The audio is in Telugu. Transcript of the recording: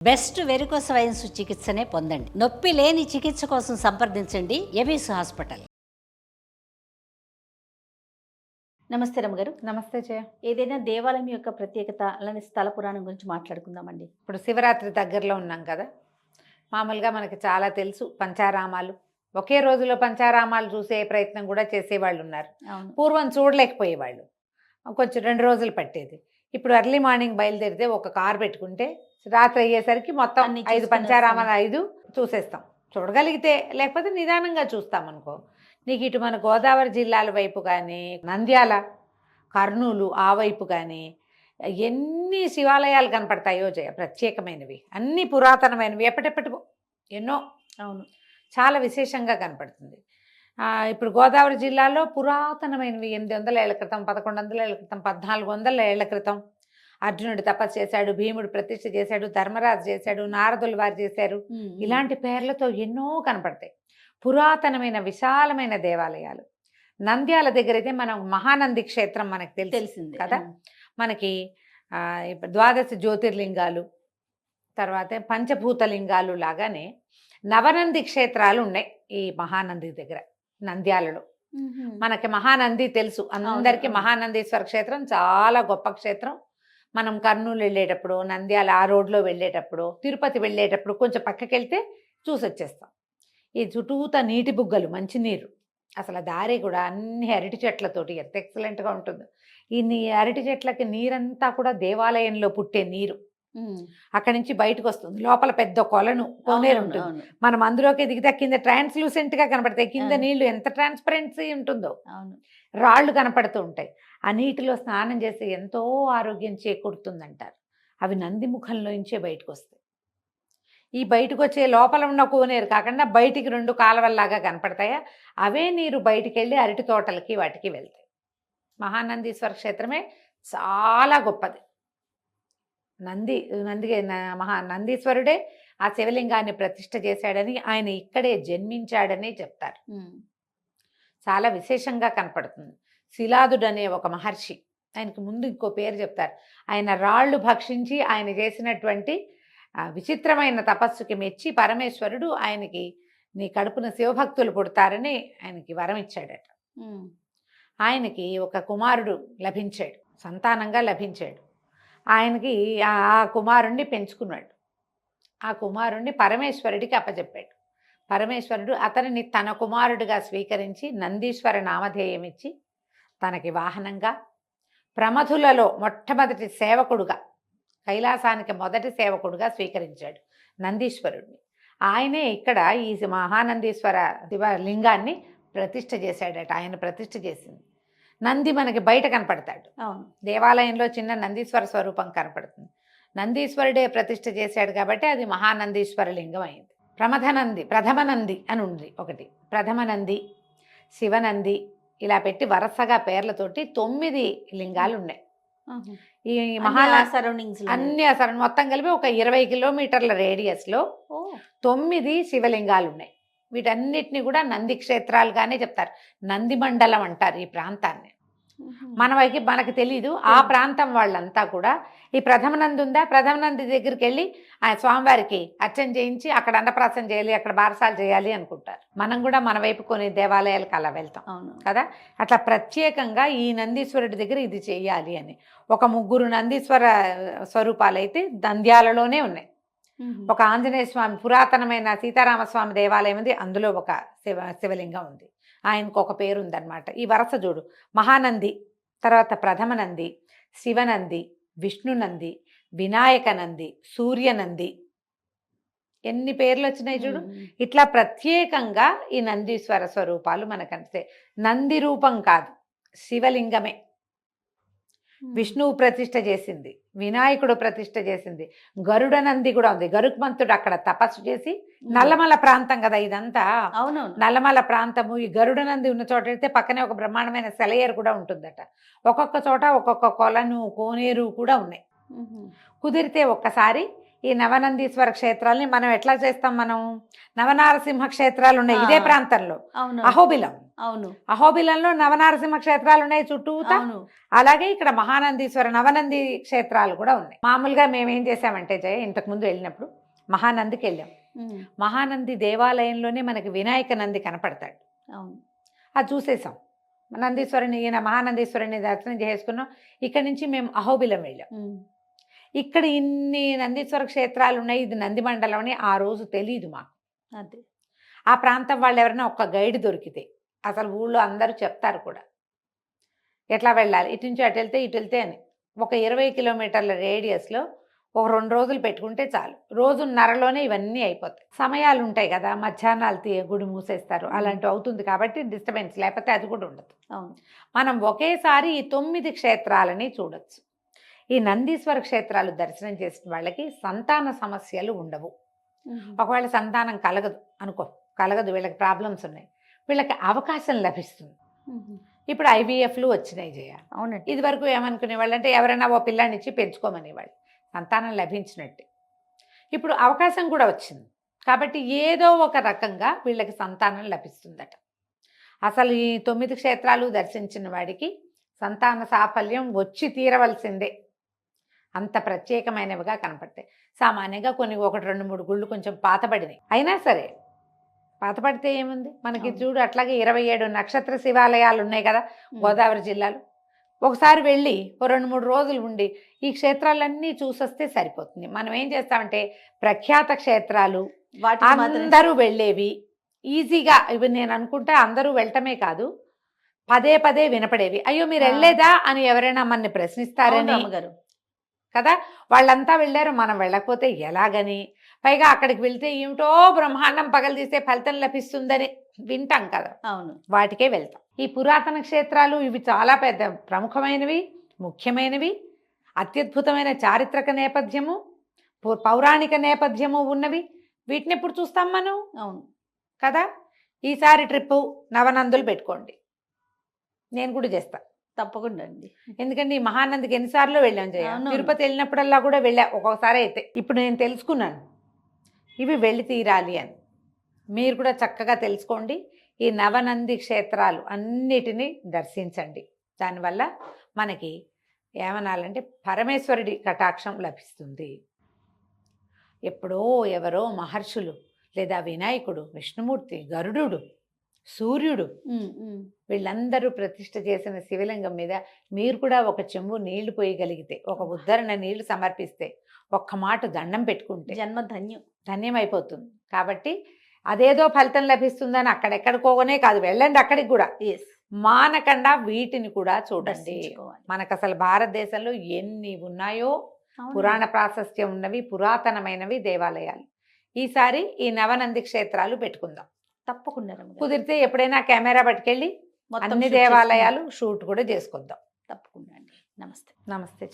బెస్ట్ వెరికోస్ వెయిన్స్ చికిత్సనే పొందండి. నొప్పి లేని చికిత్స కోసం సంప్రదించండి ఎవిస్ హాస్పిటల్. నమస్తే రమ్మగారు. నమస్తే జయ. ఏదైనా దేవాలయం యొక్క ప్రత్యేకత అలానే స్థల పురాణం గురించి మాట్లాడుకుందామండి. ఇప్పుడు శివరాత్రి దగ్గరలో ఉన్నాం కదా. మామూలుగా మనకి చాలా తెలుసు పంచారామాలు. ఒకే రోజులో పంచారామాలు చూసే ప్రయత్నం కూడా చేసేవాళ్ళు ఉన్నారు. పూర్వం చూడలేకపోయేవాళ్ళు, కొంచెం 2 రోజులు పట్టేది. ఇప్పుడు ఎర్లీ మార్నింగ్ బయలుదేరితే ఒక కారు పెట్టుకుంటే రాత్రి అయ్యేసరికి మొత్తం 5 పంచారామాలు 5 చూసేస్తాం, చూడగలిగితే. లేకపోతే నిదానంగా చూస్తాం అనుకో. నీకు ఇటు మన గోదావరి జిల్లాల వైపు కానీ, నంద్యాల, కర్నూలు ఆ వైపు కానీ ఎన్ని శివాలయాలు కనపడతాయో జయ, ప్రత్యేకమైనవి, అన్ని పురాతనమైనవి, ఎప్పటికప్పుడు ఎన్నో. అవును, చాలా విశేషంగా కనపడుతుంది. ఇప్పుడు గోదావరి జిల్లాలో పురాతనమైనవి 800 ఏళ్ల క్రితం, 1100 ఏళ్ల క్రితం, 1400 ఏళ్ల క్రితం అర్జునుడు తపస్సు చేశాడు, భీముడు ప్రతిష్ఠ చేశాడు, ధర్మరాజు చేశాడు, నారదులు వారు చేశారు. ఇలాంటి పేర్లతో ఎన్నో కనపడతాయి. పురాతనమైన విశాలమైన దేవాలయాలు. నంద్యాల దగ్గర అయితే మనం మహానంది క్షేత్రం మనకు తెలిసింది కదా. మనకి ఇప్పుడు 12 జ్యోతిర్లింగాలు, తర్వాత పంచభూతలింగాలు లాగానే నవనంది క్షేత్రాలు ఉన్నాయి ఈ మహానంది దగ్గర నంద్యాలలో. మనకి మహానంది తెలుసు అందరికీ. మహానందీశ్వర క్షేత్రం చాలా గొప్ప క్షేత్రం. మనం కర్నూలు వెళ్ళేటప్పుడు, నంద్యాల ఆ రోడ్లో వెళ్ళేటప్పుడు, తిరుపతి వెళ్ళేటప్పుడు కొంచెం పక్కకి వెళ్తే చూసి వచ్చేస్తాం. ఈ చుట్టూత నీటి బుగ్గలు, మంచినీరు, అసలు దారి కూడా అన్ని అరటి చెట్లతోటి ఎంత ఎక్సలెంట్గా ఉంటుందో. ఈ అరటి చెట్లకి నీరంతా కూడా దేవాలయంలో పుట్టే నీరు అక్కడి నుంచి బయటకు వస్తుంది. లోపల పెద్ద కోనేరు ఉంటుంది. మనం అందులోకి దిగితే కింద ట్రాన్స్లూసెంట్గా కనపడతాయి. కింద నీళ్లు ఎంత ట్రాన్స్పరెన్సీ ఉంటుందో, రాళ్ళు కనపడుతూ ఉంటాయి. ఆ నీటిలో స్నానం చేస్తే ఎంతో ఆరోగ్యం చేకూరుతుందంటారు. అవి నంది ముఖంలో నుంచే బయటకు వస్తాయి. ఈ బయటకు వచ్చే లోపల ఉన్న కోనేరు కాకుండా బయటికి 2 కాలువల్లాగా కనపడతాయా, అవే నీరు బయటికి వెళ్ళి అరటి తోటలకి వాటికి వెళ్తాయి. మహానందీశ్వర క్షేత్రమే చాలా గొప్పది. నందీశ్వరుడే ఆ శివలింగాన్ని ప్రతిష్ఠ చేశాడని, ఆయన ఇక్కడే జన్మించాడని చెప్తారు. చాలా విశేషంగా కనపడుతుంది. శిలాదుడు అనే ఒక మహర్షి, ఆయనకు ముందు ఇంకో పేరు చెప్తారు. ఆయన రాళ్ళు భక్షించి ఆయన చేసినటువంటి విచిత్రమైన తపస్సుకి మెచ్చి పరమేశ్వరుడు ఆయనకి నీ కడుపున శివభక్తులు పుడతారని ఆయనకి వరం ఇచ్చాడట. ఆయనకి ఒక కుమారుడు లభించాడు, సంతానంగా లభించాడు. ఆయనకి ఆ కుమారుణ్ణి పెంచుకున్నాడు. ఆ కుమారుణ్ణి పరమేశ్వరుడికి అప్పచెప్పాడు. పరమేశ్వరుడు అతనిని తన కుమారుడిగా స్వీకరించి నందీశ్వర నామధేయం ఇచ్చి తనకి వాహనంగా, ప్రమథులలో మొట్టమొదటి సేవకుడుగా, కైలాసానికి మొదటి సేవకుడుగా స్వీకరించాడు నందీశ్వరుడిని. ఆయనే ఇక్కడ ఈ మహానందీశ్వర శివలింగాన్ని ప్రతిష్ఠ చేశాడట. ఆయన ప్రతిష్ఠ చేసింది. నంది మనకి బయట కనపడతాడు. దేవాలయంలో చిన్న నందీశ్వర స్వరూపం కనపడుతుంది. నందీశ్వరుడే ప్రతిష్ఠ చేశాడు కాబట్టి అది మహానందీశ్వర లింగం అయింది. ప్రథమ నంది అని ఉంది ఒకటి. ప్రథమ నంది, శివనంది, ఇలా పెట్టి వరుసగా పేర్లతోటి 9 లింగాలు ఉన్నాయి. ఈ సరౌండింగ్స్ అన్ని మొత్తం కలిపి ఒక 20 కిలోమీటర్ల రేడియస్లో 9 శివలింగాలు ఉన్నాయి. వీటన్నిటిని కూడా నంది క్షేత్రాలుగానే చెప్తారు. నంది మండలం అంటారు ఈ ప్రాంతాన్ని. మనకు తెలీదు. ఆ ప్రాంతం వాళ్ళంతా కూడా ఈ ప్రథమ నంది ఉందా, ప్రథమ నంది దగ్గరికి వెళ్ళి ఆ స్వామివారికి అర్చన చేయించి అక్కడ అన్నప్రాసన చేయాలి, అక్కడ బారసాలు చేయాలి అనుకుంటారు. మనం కూడా మన వైపు కొన్ని దేవాలయాలకు అలా వెళ్తాం కదా. అట్లా ప్రత్యేకంగా ఈ నందీశ్వరుడి దగ్గర ఇది చేయాలి అని ఒక 3 నందీశ్వర స్వరూపాలు అయితే నంద్యాలలోనే ఉన్నాయి. ఒక ఆంజనేయ స్వామి, పురాతనమైన సీతారామస్వామి దేవాలయం ఉంది, అందులో ఒక శివలింగం ఉంది. ఆయనకు ఒక పేరు ఉందన్నమాట. ఈ వరస చూడు, మహానంది, తర్వాత ప్రథమ నంది, శివనంది, విష్ణునంది, వినాయక నంది, సూర్యనంది, ఎన్ని పేర్లు వచ్చినాయి చూడు. ఇట్లా ప్రత్యేకంగా ఈ నందీశ్వర స్వరూపాలు మనకు అనిపిస్తాయి. నంది రూపం కాదు, శివలింగమే. విష్ణువు ప్రతిష్ఠ చేసింది, వినాయకుడు ప్రతిష్ఠ చేసింది, గరుడ నంది కూడా ఉంది. గరుత్మంతుడు అక్కడ తపస్సు చేసి, నల్లమల ప్రాంతం కదా ఇదంతా. అవును, నల్లమల ప్రాంతము. ఈ గరుడ నంది ఉన్న చోట అయితే పక్కనే ఒక బ్రహ్మాండమైన సెలయేరు కూడా ఉంటుందట. ఒక్కొక్క చోట ఒక్కొక్క కోనేరు కూడా ఉన్నాయి. కుదిరితే ఒక్కసారి ఈ నవనందీశ్వర క్షేత్రాలని మనం ఎట్లా చేస్తాం? మనం నవనారసింహ క్షేత్రాలు ఉన్నాయి ఇదే ప్రాంతంలో. అవును అహోబిలం, అవును అహోబిలంలో నవనారసింహ క్షేత్రాలు ఉన్నాయి చుట్టూతా. అవును అలాగే ఇక్కడ మహానందీశ్వర నవనంది క్షేత్రాలు కూడా ఉన్నాయి. మామూలుగా మేము ఏం చేసామంటే జయ, ఇంతకుముందు వెళ్ళినప్పుడు మహానందికి వెళ్ళాం. మహానంది దేవాలయంలోనే మనకి వినాయక నంది కనపడతాడు. అవును అది చూసేసాం. నందీశ్వరుని, ఈయన మహానందీశ్వరుని దర్శనం చేసుకున్నాం. ఇక్కడి నుంచి మేము అహోబిలం వెళ్ళాం. ఇక్కడ ఇన్ని నందీశ్వర క్షేత్రాలు ఉన్నాయి, ఇది నంది మండలం అని ఆ రోజు తెలియదు మాకు. అదే ఆ ప్రాంతం వాళ్ళు ఎవరైనా ఒక గైడ్ దొరికితే, అసలు ఊళ్ళో అందరూ చెప్తారు కూడా ఎట్లా వెళ్ళాలి, ఇటు నుంచి అటు వెళ్తే అని. ఒక 20 కిలోమీటర్ల రేడియస్లో ఒక 2 రోజులు పెట్టుకుంటే చాలు. రోజున్నరలోనే ఇవన్నీ అయిపోతాయి. సమయాలు ఉంటాయి కదా, మధ్యాహ్నాలు గుడి మూసేస్తారు, అలాంటివి అవుతుంది కాబట్టి డిస్టర్బెన్స్, లేకపోతే అది కూడా ఉండదు. అవును మనం ఒకేసారి ఈ 9 క్షేత్రాలని చూడొచ్చు. ఈ నందీశ్వర క్షేత్రాలు దర్శనం చేసిన వాళ్ళకి సంతాన సమస్యలు ఉండవు. ఒకవేళ సంతానం కలగదు, వీళ్ళకి ప్రాబ్లమ్స్ ఉన్నాయి, వీళ్ళకి అవకాశం లభిస్తుంది. ఇప్పుడు IVFలు వచ్చినాయి జయ. అవునండి. ఇది వరకు ఏమనుకునేవాళ్ళు అంటే ఎవరైనా ఓ పిల్లాన్ని ఇచ్చి పెంచుకోమనేవాళ్ళు, సంతానం లభించినట్టే. ఇప్పుడు అవకాశం కూడా వచ్చింది కాబట్టి ఏదో ఒక రకంగా వీళ్ళకి సంతానం లభిస్తుందట. అసలు ఈ 9 క్షేత్రాలు దర్శించిన వాడికి సంతాన సాఫల్యం వచ్చి తీరవలసిందే. అంత ప్రత్యేకమైనవిగా కనపడతాయి. సామాన్యంగా కొన్ని 1, 2, 3 గుళ్ళు కొంచెం పాతబడినాయి, అయినా సరే పాతపడితే ఏముంది మనకి. చూడు అట్లాగే 27 నక్షత్ర శివాలయాలు ఉన్నాయి కదా గోదావరి జిల్లాలో. ఒకసారి వెళ్ళి ఓ 2-3 రోజులు ఉండి ఈ క్షేత్రాలన్నీ చూసొస్తే సరిపోతుంది. మనం ఏం చేస్తామంటే ప్రఖ్యాత క్షేత్రాలు అందరూ వెళ్ళేవి, ఈజీగా ఇవి నేను అనుకుంటా అందరూ వెళ్ళటమే కాదు, పదే పదే వినపడేవి. అయ్యో మీరు వెళ్ళలేదా అని ఎవరైనా మనని ప్రశ్నిస్తారని కదా. వాళ్ళంతా వెళ్ళారు, మనం వెళ్ళకపోతే ఎలాగని. పైగా అక్కడికి వెళ్తే ఏమిటో బ్రహ్మాండం పగలు తీస్తే ఫలితం లభిస్తుందని వింటాం కదా. అవును, వాటికే వెళ్తాం. ఈ పురాతన క్షేత్రాలు ఇవి చాలా పెద్ద ప్రముఖమైనవి, ముఖ్యమైనవి, అత్యద్భుతమైన చారిత్రక నేపథ్యము, పౌరాణిక నేపథ్యము ఉన్నవి. వీటిని ఎప్పుడు చూస్తాం మనం? అవును కదా. ఈసారి ట్రిప్పు నవనందులు పెట్టుకోండి, నేను కూడా చేస్తా తప్పకుండా అండి. ఎందుకంటే ఈ మహానందికి ఎన్నిసార్లు వెళ్ళాం జయ. తిరుపతి వెళ్ళినప్పుడల్లా కూడా వెళ్ళా, ఒక్కొక్కసారి అయితే. ఇప్పుడు నేను తెలుసుకున్నాను ఇవి వెళ్ళి తీరాలి అని. మీరు కూడా చక్కగా తెలుసుకోండి. ఈ నవనంది క్షేత్రాలు అన్నిటినీ దర్శించండి. దానివల్ల మనకి ఏమనాలంటే పరమేశ్వరుడి కటాక్షం లభిస్తుంది. ఎప్పుడో ఎవరో మహర్షులు లేదా వినాయకుడు, విష్ణుమూర్తి, గరుడు, సూర్యుడు, వీళ్ళందరూ ప్రతిష్ఠ చేసిన శివలింగం మీద మీరు కూడా ఒక చెంబు నీళ్లు పోయగలిగితే, ఒక ఉద్ధరణ నీళ్లు సమర్పిస్తే, ఒక్క మాట దండం పెట్టుకుంటే జన్మ ధన్యమైపోతుంది. కాబట్టి అదేదో ఫలితం లభిస్తుందని అక్కడెక్కడికోనే కాదు, వెళ్ళండి అక్కడికి కూడా. మానకుండా వీటిని కూడా చూడండి. మనకు అసలు భారతదేశంలో ఎన్ని ఉన్నాయో పురాణ ప్రాశస్త్యం ఉన్నవి, పురాతనమైనవి దేవాలయాలు. ఈసారి ఈ నవనంది క్షేత్రాలు పెట్టుకుందాం తప్పకుండా. కుదిరితే ఎప్పుడైనా కెమెరా పట్టుకెళ్ళి అన్ని దేవాలయాలు షూట్ కూడా చేసుకుందాం. తప్పకుండా అండి. నమస్తే. నమస్తే.